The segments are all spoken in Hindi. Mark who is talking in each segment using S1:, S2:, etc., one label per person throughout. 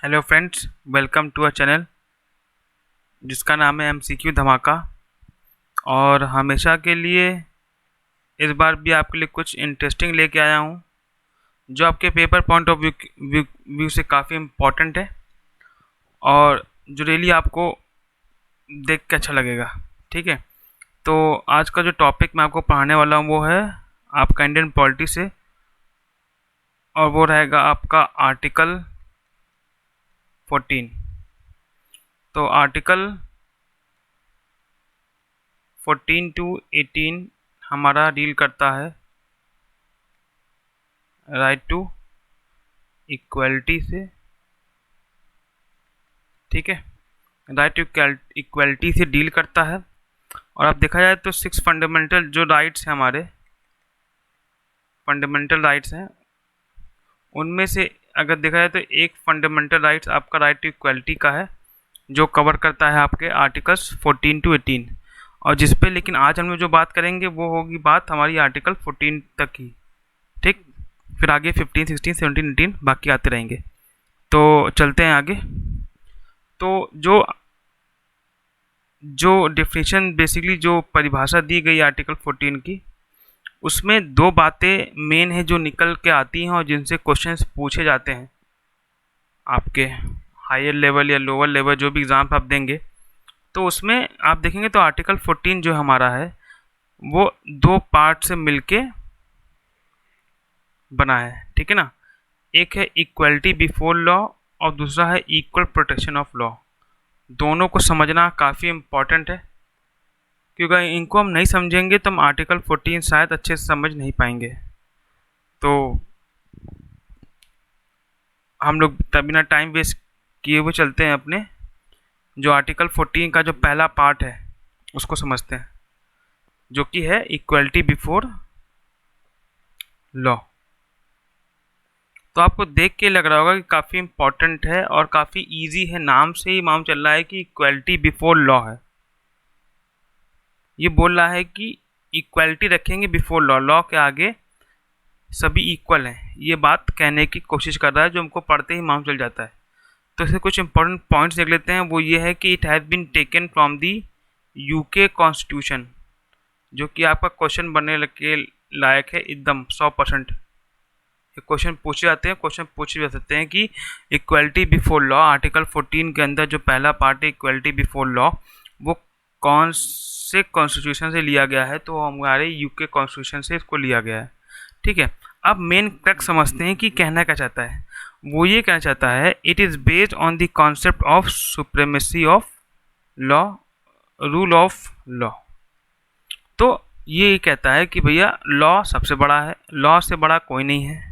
S1: Hello friends, welcome to a channel जिसका नाम है एमसीक्यू धमाका। और हमेशा के लिए इस बार भी आपके लिए कुछ इंटरेस्टिंग लेके आया हूँ जो आपके पेपर पॉइंट ऑफ व्यू से काफ़ी इम्पोर्टेंट है और जो रियली आपको देख के अच्छा लगेगा। ठीक है, तो आज का जो टॉपिक मैं आपको पढ़ाने वाला हूँ वो है आपका इंडियन पॉलिटी से, और वो रहेगा आपका आर्टिकल 14। तो आर्टिकल 14 टू 18 हमारा डील करता है राइट टू इक्वलिटी से। ठीक है, राइट टू इक्वलिटी से डील करता है। और अब देखा जाए तो 6 फंडामेंटल जो राइट्स हैं, हमारे फंडामेंटल राइट्स हैं, उनमें से अगर देखा जाए तो एक फंडामेंटल राइट्स आपका राइट टू इक्वलिटी का है जो कवर करता है आपके आर्टिकल्स 14 टू 18। और जिस पे लेकिन आज हम लोग जो बात करेंगे वो होगी बात हमारी आर्टिकल 14 तक ही। ठीक, फिर आगे 15, 16, 17, 18 बाकी आते रहेंगे। तो चलते हैं आगे। तो जो जो डेफिनेशन बेसिकली जो परिभाषा दी गई आर्टिकल 14 की, उसमें दो बातें मेन है जो निकल के आती हैं और जिनसे क्वेश्चंस पूछे जाते हैं आपके हायर लेवल या लोअर लेवल जो भी एग्ज़ाम आप देंगे। तो उसमें आप देखेंगे तो आर्टिकल 14 जो हमारा है वो दो पार्ट से मिलके बना है। ठीक है ना, एक है इक्वलिटी बिफोर लॉ और दूसरा है इक्वल प्रोटेक्शन ऑफ लॉ। दोनों को समझना काफ़ी इम्पॉर्टेंट है, क्योंकि इनको हम नहीं समझेंगे तो हम आर्टिकल 14 शायद अच्छे से समझ नहीं पाएंगे। तो हम लोग बिना टाइम वेस्ट किए हुए चलते हैं अपने जो आर्टिकल 14 का जो पहला पार्ट है उसको समझते हैं, जो कि है इक्वलिटी बिफोर लॉ। तो आपको देख के लग रहा होगा कि काफ़ी इम्पॉर्टेंट है और काफ़ी इजी है, नाम से ही मालूम चल रहा है कि इक्वलिटी बिफोर लॉ है। ये बोल रहा है कि इक्वलिटी रखेंगे बिफोर लॉ, लॉ के आगे सभी इक्वल हैं। ये बात कहने की कोशिश कर रहा है जो हमको पढ़ते ही मालूम चल जाता है। तो इससे कुछ इंपॉर्टेंट पॉइंट्स देख लेते हैं। वो ये है कि it has been taken from the UK constitution, जो कि आपका क्वेश्चन बनने के लायक है एकदम 100%। क्वेश्चन पूछे जाते हैं, क्वेश्चन पूछे जा सकते हैं कि इक्वलिटी बिफोर लॉ आर्टिकल 14 के अंदर जो पहला पार्ट है इक्वलिटी बिफोर लॉ, वो कौन से कॉन्स्टिट्यूशन से लिया गया है। तो हमारे यूके कॉन्स्टिट्यूशन से इसको लिया गया है। ठीक है, अब मेन क्रक्स समझते हैं कि कहना क्या चाहता है। वो ये कहना चाहता है it is based on the concept of supremacy of law, rule of law. तो ये कहता है कि भैया लॉ सबसे बड़ा है, लॉ से बड़ा कोई नहीं है।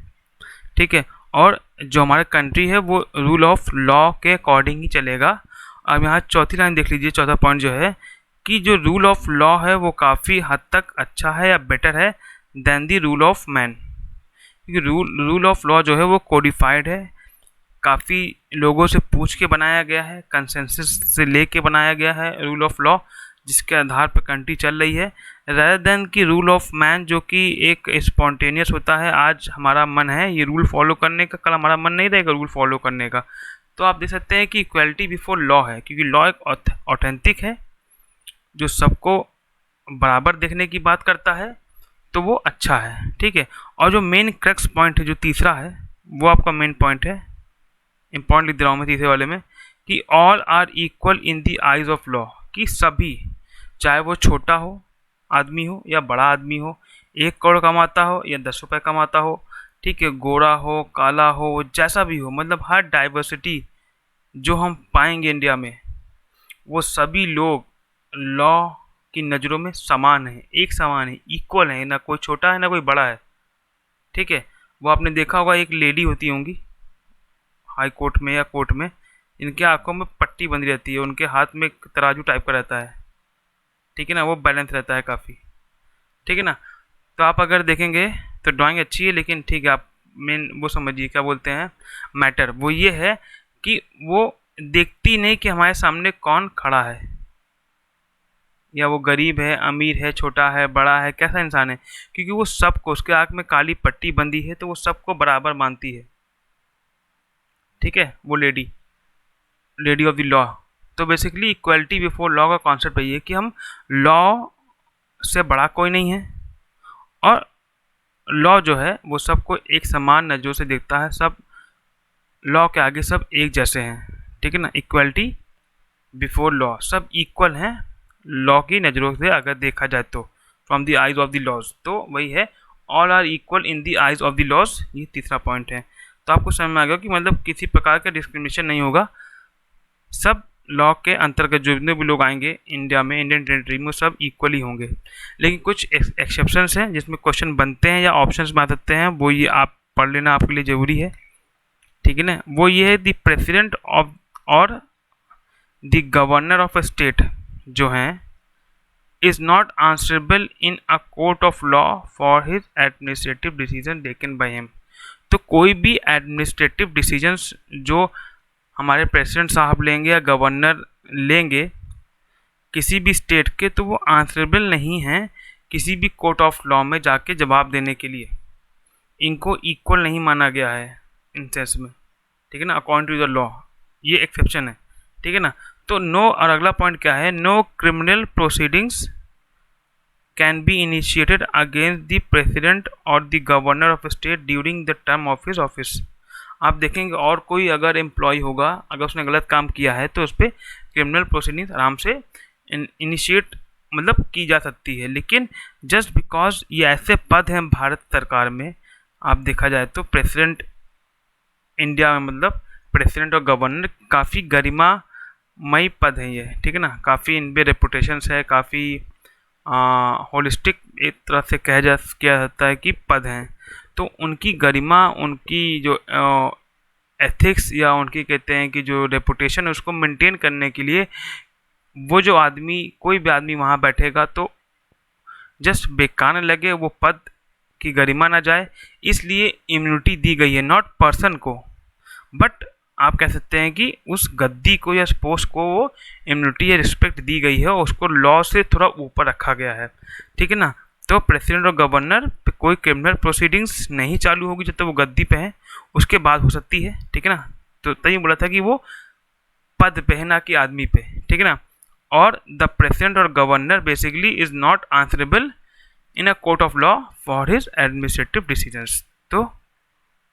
S1: ठीक है, और जो हमारे कंट्री है वो रूल ऑफ लॉ के अकॉर्डिंग ही चलेगा। अब यहाँ चौथी लाइन देख लीजिए, चौथा पॉइंट जो है कि जो रूल ऑफ लॉ है वो काफ़ी हद तक अच्छा है या बेटर है then the rule of man. क्योंकि रूल ऑफ लॉ जो है वो कोडिफाइड है, काफ़ी लोगों से पूछ के बनाया गया है, कंसेंसस से लेके बनाया गया है रूल ऑफ लॉ, जिसके आधार पर कंट्री चल रही है, rather देन कि रूल ऑफ मैन जो कि एक स्पॉन्टेनियस होता है। आज हमारा मन है ये रूल फॉलो करने का, कल हमारा मन नहीं रहेगा रूल फॉलो करने का। तो आप देख सकते हैं कि इक्वलिटी बिफोर लॉ है, क्योंकि लॉ एक ऑथेंटिक है जो सबको बराबर देखने की बात करता है, तो वो अच्छा है। ठीक है, और जो मेन क्रक्स पॉइंट है जो तीसरा है वो आपका मेन पॉइंट है, इम्पॉर्टेंट लिख दे रहा हूँ मैं तीसरे वाले में, कि all are equal in the eyes of law, कि सभी चाहे वो छोटा हो आदमी हो या बड़ा आदमी हो, 1 करोड़ कमाता हो या 10 रुपये कमाता हो, ठीक है, गोरा हो काला हो जैसा भी हो, मतलब हर डाइवर्सिटी जो हम पाएंगे इंडिया में, वो सभी लोग लॉ की नज़रों में समान है, एक समान है, इक्वल है, ना कोई छोटा है ना कोई बड़ा है। ठीक है, वो आपने देखा होगा एक लेडी होती होंगी हाई कोर्ट में या कोर्ट में, इनके आंखों में पट्टी बंधी रहती है, उनके हाथ में एक तराजू टाइप का रहता है। ठीक है ना, वो बैलेंस रहता है काफ़ी। ठीक है ना, तो आप अगर देखेंगे तो ड्राइंग अच्छी है, लेकिन ठीक है आप मेन वो समझिए क्या बोलते हैं मैटर, वो ये है कि वो देखती नहीं कि हमारे सामने कौन खड़ा है, या वो गरीब है अमीर है छोटा है बड़ा है कैसा इंसान है, क्योंकि वो सबको, उसके आँख में काली पट्टी बंधी है तो वो सबको बराबर मानती है। ठीक है, वो lady, lady of the law. तो बेसिकली इक्वलिटी बिफोर लॉ का कॉन्सेप्ट ये है कि हम लॉ से बड़ा कोई नहीं है और लॉ जो है वो सबको एक समान नज़रों से देखता है, सब लॉ के आगे सब एक जैसे हैं, ठीक है ना। इक्वलिटी बिफोर लॉ, सब इक्वल हैं लॉ की नज़रों से अगर देखा जाए तो, from the eyes of the laws, तो वही है all are equal in the eyes of the laws. ये तीसरा पॉइंट है। तो आपको समझ में आ गया कि मतलब किसी प्रकार का डिस्क्रिमिनेशन नहीं होगा, सब लॉ के अंतर्गत जितने भी लोग आएंगे इंडिया में, इंडियन टेरिटरी में, सब इक्वली होंगे। लेकिन कुछ एक्सेप्शंस हैं जिसमें क्वेश्चन बनते हैं या ऑप्शंस में आ सकते हैं, वो ये आप पढ़ लेना आपके लिए ज़रूरी है, ठीक है ना। वो ये है द प्रेसिडेंट ऑफ और the governor of a state जो हैं is not answerable in a court of law for his administrative decision taken by him. तो कोई भी एडमिनिस्ट्रेटिव डिसीजंस जो हमारे प्रेसिडेंट साहब लेंगे या गवर्नर लेंगे किसी भी स्टेट के, तो वो आंसरेबल नहीं हैं किसी भी कोर्ट ऑफ लॉ में जाके जवाब देने के लिए। इनको इक्वल नहीं माना गया है इन सेंस में, ठीक है ना, अकॉर्डिंग टू द लॉ। ये एक्सेप्शन है, ठीक है ना। तो नो, और अगला पॉइंट क्या है, no criminal proceedings can be initiated against the president और the governor of state during the term of his office. आप देखेंगे और कोई अगर एम्प्लॉय होगा, अगर उसने गलत काम किया है तो उस पर क्रिमिनल प्रोसीडिंग्स आराम से इनिशिएट मतलब की जा सकती है। लेकिन जस्ट बिकॉज ये ऐसे पद हैं भारत सरकार में, आप देखा जाए तो प्रेसिडेंट इंडिया में, मतलब प्रेसिडेंट और गवर्नर काफ़ी गरिमामयी पद हैं ये, ठीक है ना। काफ़ी इन पर रेपुटेशंस है, काफ़ी होलिस्टिक एक तरह से किया जाता है कि पद हैं। तो उनकी गरिमा, उनकी जो एथिक्स या उनकी कहते हैं कि जो रेपुटेशन है उसको मेंटेन करने के लिए वो जो आदमी, कोई भी आदमी वहाँ बैठेगा तो जस्ट बेकार न लगे, वो पद की गरिमा ना जाए, इसलिए इम्यूनिटी दी गई है, नॉट पर्सन को, बट आप कह सकते हैं कि उस गद्दी को या पोस्ट को वो इम्यूनिटी या रिस्पेक्ट दी गई है और उसको लॉ से थोड़ा ऊपर रखा गया है, ठीक है ना। तो प्रेसिडेंट और गवर्नर पे कोई क्रिमिनल प्रोसीडिंग्स नहीं चालू होगी जब तक वो गद्दी पे हैं, उसके बाद हो सकती है, ठीक है ना। तो तभी बोला था कि वो पद पे है ना कि आदमी पे, ठीक है ना। और द प्रेसिडेंट और governor basically is not answerable in a court of law for his administrative decisions. तो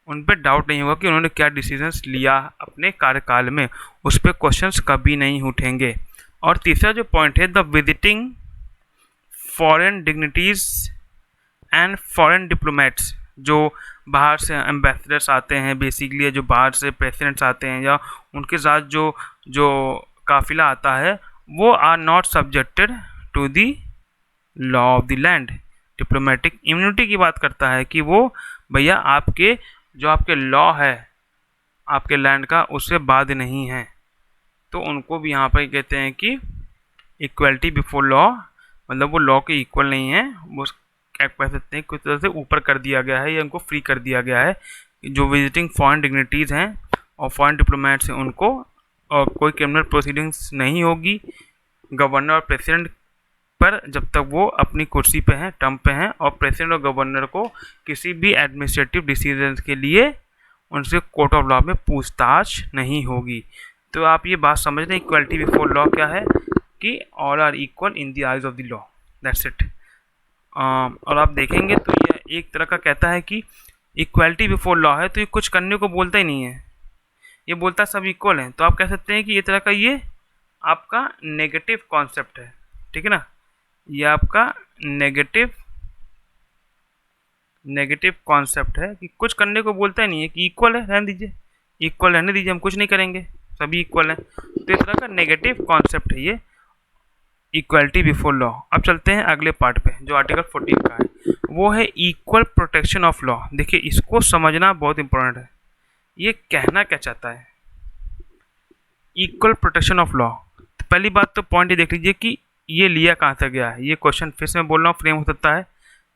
S1: उन पर डाउट नहीं होगा कि उन्होंने क्या डिसीजंस लिया अपने कार्यकाल में, उस पर क्वेश्चंस कभी नहीं उठेंगे। और तीसरा जो पॉइंट है, the visiting foreign dignitaries and foreign diplomats, जो बाहर से एम्बेसडर्स आते हैं, बेसिकली जो बाहर से प्रेसिडेंट्स आते हैं या उनके साथ जो जो काफिला आता है, वो are not subjected to the law of the land. Diplomatic immunity की बात करता है कि वो भैया आपके जो आपके लॉ है आपके लैंड का, उससे बाध नहीं है। तो उनको भी यहाँ पर कहते हैं कि इक्वलिटी बिफोर लॉ, मतलब वो लॉ के इक्वल नहीं है, वो क्या कह सकते हैं कुछ तरह से ऊपर कर दिया गया है या उनको फ्री कर दिया गया है। जो विजिटिंग फॉरेन डिग्निटीज़ हैं और फॉरेन डिप्लोमेट्स हैं उनको और कोई क्रिमिनल प्रोसीडिंग्स नहीं होगी गवर्नर और प्रेसिडेंट पर जब तक वो अपनी कुर्सी पे हैं, टर्म पे हैं। और प्रेसिडेंट और गवर्नर को किसी भी एडमिनिस्ट्रेटिव डिसीजन के लिए उनसे कोर्ट ऑफ लॉ में पूछताछ नहीं होगी। तो आप ये बात समझ रहे हैं इक्वलिटी बिफोर लॉ क्या है कि all are equal in the eyes of the law, that's it. और आप देखेंगे तो ये एक तरह का कहता है कि इक्वलिटी बिफोर लॉ है तो ये कुछ करने को बोलता ही नहीं है, ये बोलता सब इक्वल हैं। तो आप कह सकते हैं कि ये तरह का ये आपका नेगेटिव कॉन्सेप्ट है, ठीक है ना। ये आपका नेगेटिव कॉन्सेप्ट है कि कुछ करने को बोलता ही नहीं है, कि इक्वल है रहने दीजिए, इक्वल रहने दीजिए, हम कुछ नहीं करेंगे, सभी इक्वल हैं। तो इस तरह का नेगेटिव कॉन्सेप्ट है ये इक्वलिटी बिफोर लॉ। अब चलते हैं अगले पार्ट पे जो आर्टिकल 14 का है, वो है इक्वल प्रोटेक्शन ऑफ लॉ। देखिए इसको समझना बहुत इंपॉर्टेंट है, ये कहना क्या चाहता है इक्वल प्रोटेक्शन ऑफ लॉ। तो पहली बात तो पॉइंट ये देख लीजिए कि ये लिया कहाँ से गया है। ये क्वेश्चन फिर से मैं बोल रहा हूँ फ्रेम हो सकता है।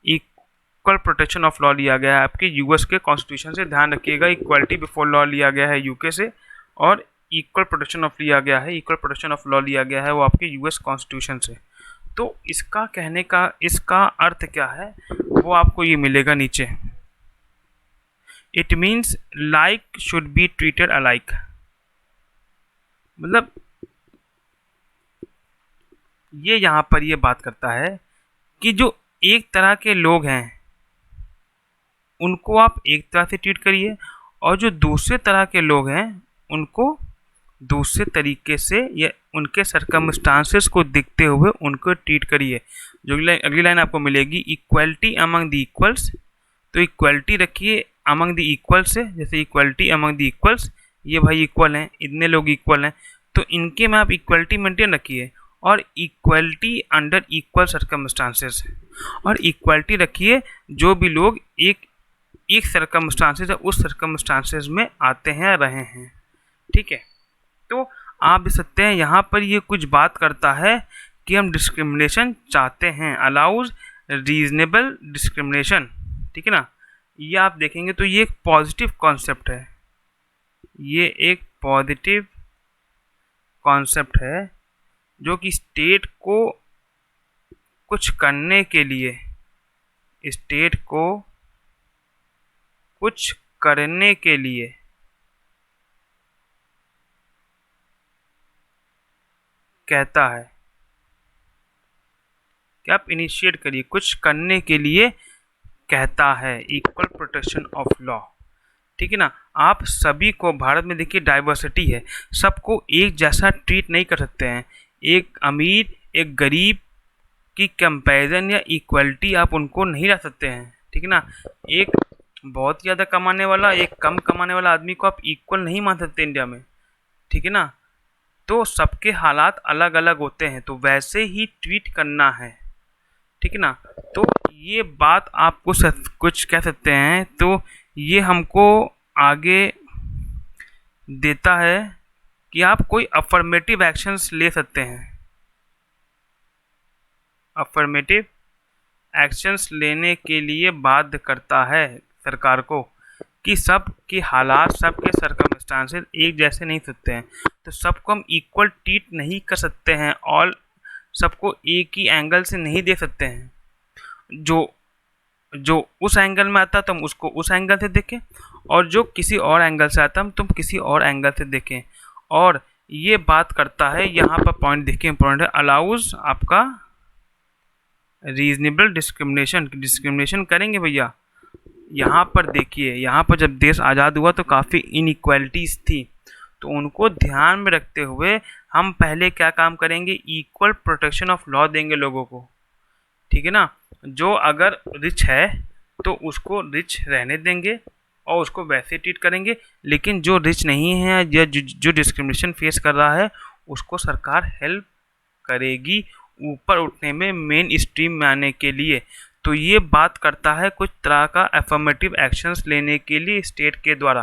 S1: इक्वल प्रोटेक्शन ऑफ लॉ लिया गया है आपके यूएस के कॉन्स्टिट्यूशन से, ध्यान रखिएगा। इक्वलिटी बिफोर लॉ लिया गया है यूके से और इक्वल प्रोटेक्शन ऑफ लिया गया है, इक्वल प्रोटेक्शन ऑफ लॉ लिया गया है वो आपके यूएस कॉन्स्टिट्यूशन से। तो इसका कहने का इसका अर्थ क्या है वो आपको ये मिलेगा नीचे। It means like should be treated alike, मतलब ये यहाँ पर ये बात करता है कि जो एक तरह के लोग हैं उनको आप एक तरह से ट्रीट करिए, और जो दूसरे तरह के लोग हैं उनको दूसरे तरीके से या उनके सरकमस्टांसेस को देखते हुए उनको ट्रीट करिए। जो अगली लाइन आपको मिलेगी, इक्वलिटी अमंग द इक्वल्स। तो इक्वलिटी रखिए अमंग द इक्वल्स से, जैसे इक्वलिटी अमंग द इक्वल्स, ये भाई इक्वल हैं, इतने लोग इक्वल हैं, तो इनके में आप इक्वलिटी मेंटेन रखिए। और इक्वलिटी अंडर इक्वल सरकमस्टांसेस, और इक्वलिटी रखिए जो भी लोग एक एक सरकमस्टांसेस या उस सरकमस्टांसेस में आते हैं रहे हैं। ठीक है, तो आप देख सकते हैं यहाँ पर ये कुछ बात करता है कि हम डिस्क्रिमिनेशन चाहते हैं, अलाउज रीजनेबल डिस्क्रिमिनेशन। ठीक है ना, ये आप देखेंगे तो ये एक पॉजिटिव कॉन्सेप्ट है, ये एक पॉजिटिव कॉन्सेप्ट है जो कि स्टेट को कुछ करने के लिए, स्टेट को कुछ करने के लिए कहता है कि आप इनिशिएट करिए, कुछ करने के लिए कहता है, इक्वल प्रोटेक्शन ऑफ लॉ। ठीक है ना, आप सभी को, भारत में देखिए डाइवर्सिटी है, सबको एक जैसा ट्रीट नहीं कर सकते हैं। एक अमीर एक गरीब की कंपैरिजन या इक्वलिटी आप उनको नहीं रख सकते हैं। ठीक है ना, एक बहुत ज़्यादा कमाने वाला एक कम कमाने वाला आदमी को आप इक्वल नहीं मान सकते इंडिया में। ठीक है ना, तो सबके हालात अलग अलग होते हैं, तो वैसे ही ट्रीट करना है। ठीक है ना, तो ये बात आप कुछ कह सकते हैं, तो ये हमको आगे देता है कि आप कोई अफर्मेटिव एक्शंस ले सकते हैं। अफर्मेटिव एक्शंस लेने के लिए बाध्य करता है सरकार को कि सब के हालात, सबके सर्कमस्टांसेस एक जैसे नहीं सकते हैं, तो सबको हम इक्वल ट्रीट नहीं कर सकते हैं, और सबको एक ही एंगल से नहीं दे सकते हैं। जो उस एंगल में आता है तो हम उसको उस एंगल से देखें, और जो किसी और एंगल से आता है हम तुम किसी और एंगल से देखें। और ये बात करता है, यहाँ पर पॉइंट देखिए इंपॉर्टेंट है, अलाउज आपका रीजनेबल डिस्क्रिमिनेशन। डिस्क्रिमिनेशन करेंगे भैया, यहाँ पर देखिए, यहाँ पर जब देश आज़ाद हुआ तो काफ़ी इनइक्वालिटीज़ थी, तो उनको ध्यान में रखते हुए हम पहले क्या काम करेंगे, इक्वल प्रोटेक्शन ऑफ लॉ देंगे लोगों को। ठीक है ना, जो अगर रिच है तो उसको रिच रहने देंगे और उसको वैसे ट्रीट करेंगे, लेकिन जो रिच नहीं है या जो डिस्क्रिमिनेशन फेस कर रहा है उसको सरकार हेल्प करेगी ऊपर उठने में, मेन स्ट्रीम में आने के लिए। तो ये बात करता है कुछ तरह का अफर्मेटिव एक्शंस लेने के लिए स्टेट के द्वारा।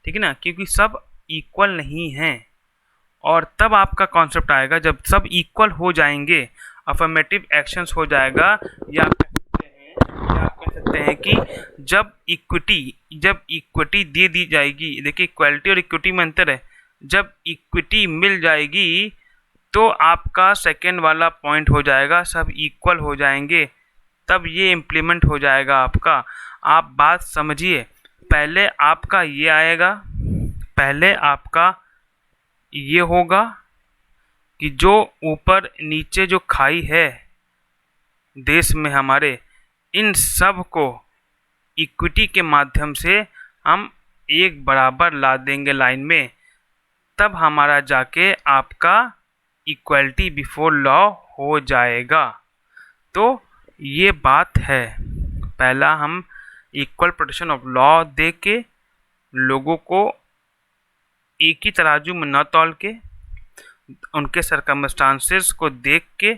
S1: ठीक है ना, क्योंकि सब इक्वल नहीं हैं, और तब आपका कॉन्सेप्ट आएगा जब सब इक्वल हो जाएंगे, अफर्मेटिव एक्शंस हो जाएगा, या आप कह सकते हैं कि जब इक्विटी दे दी जाएगी। देखिए इक्वलिटी और इक्विटी में अंतर है, जब इक्विटी मिल जाएगी तो आपका सेकेंड वाला पॉइंट हो जाएगा, सब इक्वल हो जाएंगे, तब ये इम्प्लीमेंट हो जाएगा आपका। आप बात समझिए, पहले आपका ये आएगा, पहले आपका ये होगा कि जो ऊपर नीचे जो खाई है देश में हमारे, इन सब को इक्विटी के माध्यम से हम एक बराबर ला देंगे लाइन में, तब हमारा जाके आपका इक्वलिटी बिफोर लॉ हो जाएगा। तो ये बात है, पहला हम इक्वल प्रोटेक्शन ऑफ लॉ दे के लोगों को एक ही तराजू में न तौल के, उनके सरकमस्टांसेस को देख के,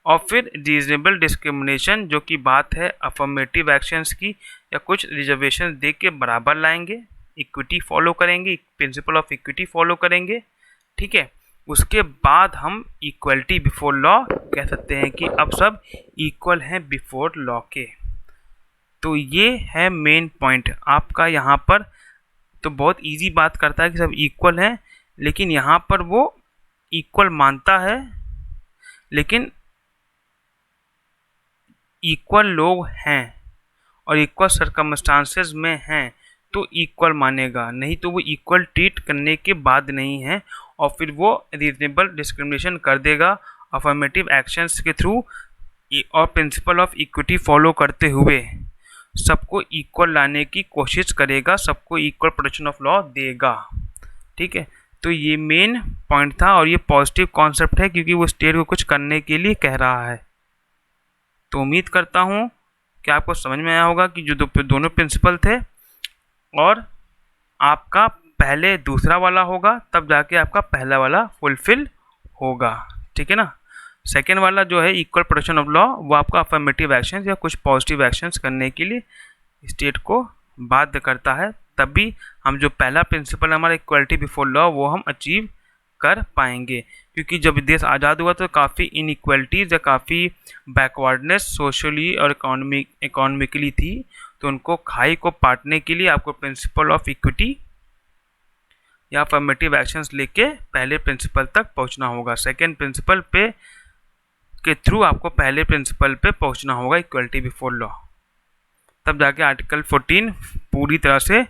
S1: और फिर रीजनेबल डिस्क्रिमिनेशन जो कि बात है अफर्मेटिव एक्शंस की, या कुछ रिजर्वेशन दे के बराबर लाएंगे, इक्विटी फॉलो करेंगे, प्रिंसिपल ऑफ इक्विटी फॉलो करेंगे। ठीक है, उसके बाद हम इक्वलिटी बिफोर लॉ कह सकते हैं कि अब सब इक्वल हैं बिफोर लॉ के। तो ये है मेन पॉइंट आपका यहाँ पर। तो बहुत इजी बात करता है कि सब इक्वल हैं, लेकिन यहाँ पर वो इक्वल मानता है, लेकिन इक्वल लोग हैं और इक्वल सर्कमस्टांसेस में हैं, तो इक्वल मानेगा, नहीं तो वो इक्वल ट्रीट करने के बाद नहीं है और फिर वो रीजनेबल डिस्क्रिमिनेशन कर देगा अफर्मेटिव एक्शंस के थ्रू और प्रिंसिपल ऑफ इक्विटी फॉलो करते हुए सबको इक्वल लाने की कोशिश करेगा, सबको इक्वल प्रोटेक्शन ऑफ लॉ देगा। ठीक है, तो ये मेन पॉइंट था और ये पॉजिटिव कॉन्सेप्ट है क्योंकि वो स्टेट को कुछ करने के लिए कह रहा है। तो उम्मीद करता हूँ कि आपको समझ में आया होगा कि जो दोनों प्रिंसिपल थे और आपका पहले दूसरा वाला होगा तब जाके आपका पहला वाला फुलफिल होगा। ठीक है ना। सेकेंड वाला जो है इक्वल प्रोटेक्शन ऑफ लॉ, वो आपका अफर्मेटिव एक्शंस या कुछ पॉजिटिव एक्शंस करने के लिए स्टेट को बाध्य करता है, तभी हम जो पहला प्रिंसिपल हमारा इक्वलिटी बिफोर लॉ वो हम अचीव कर पाएंगे। क्योंकि जब देश आज़ाद हुआ तो काफ़ी इनइक्वलिटीज़ या काफ़ी बैकवर्डनेस सोशली और इकोनॉमिकली थी, तो उनको खाई को पाटने के लिए आपको प्रिंसिपल ऑफ इक्विटी या अफर्मेटिव एक्शंस लेके पहले प्रिंसिपल तक पहुंचना होगा। सेकेंड प्रिंसिपल पे के थ्रू आपको पहले प्रिंसिपल पे पहुंचना होगा इक्वलिटी बिफोर लॉ, तब जाके आर्टिकल 14 पूरी तरह से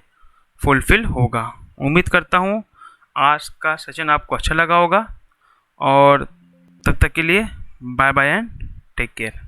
S1: फुलफिल होगा। उम्मीद करता हूँ आज का सेशन आपको अच्छा लगा होगा और तब तक के लिए bye bye and take care.